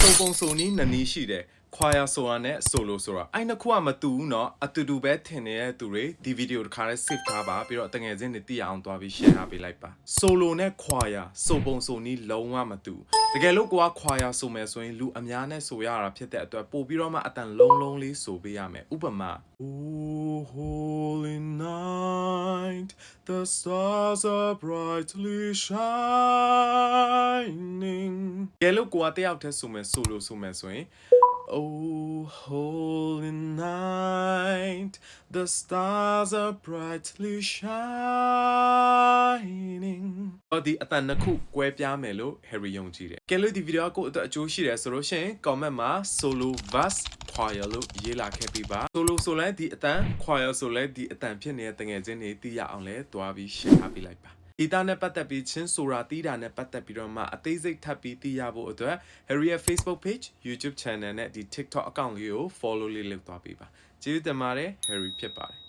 စုံပုံစုံနီးနနီးရှိတယ်ခွာရဆိုတာနဲ့ဆိုလိုဆိုတာအဲ့နှစ်ခုကမတူဘူးเนาะအတူတူပဲထင်နေတဲ့သူတွေဒီဗီဒီယိုတစ်ခါလေး save ထားပါပြီးတော့တငယ်ချင်းတွေသိအောင်သွားပြီး share ပေးလိုက်ပါ solo နဲ့ခွာရစုံပုံစုံနီးလုံးဝမတူတကယ်လို့ကိုကခွာရဆိုမယ်ဆိုရင်လူအများနဲ့ဆိုရတာဖြစ်တဲ့အတွက်ပို့ပြီးတော့မှအတန်လုံးလုံးလေးဆိုပေးရမယ်ဥပမာ Oh holy night the stars are brightly shining ကဲလို့ကိုကတယောက်တည်းဆိုမယ်ဆိုလို့ဆိုမယ်ဆိုရင် Oh holy night the stars are brightly shining ဒီအတန်နှစ်ခုကွဲပြားမယ်လို့ Harry ယုံကြည်တယ်ကဲလို့ဒီဗီဒီယိုကိုအတွက်အကျိုးရှိတယ်ဆိုလို့ရှိရင် comment မှာ solo verse choir လို့ရေးလာခဲ့ပေးပါ solo ဆိုလဲဒီအတန် choir ဆိုလဲဒီအတန်ဖြစ်နေတဲ့တငယ်ချင်းတွေသိရအောင်လဲတွားပြီး share ပေးလိုက်ပါဒီတာနဲ့ပတ်သက်ပြီးချင်းဆိုတာတီးတာနဲ့ပတ်သက်ပြီးတော့မှအသေးစိတ်ထပ်ပြီးသိရဖို့အတွက် Harry ရဲ့ Facebook page YouTube channel နဲ့ဒီ TikTok account လေးကို follow လေးလုပ်သွားပေးပါကျေးဇူးတင်ပါတယ် Harry ဖြစ်ပါတယ်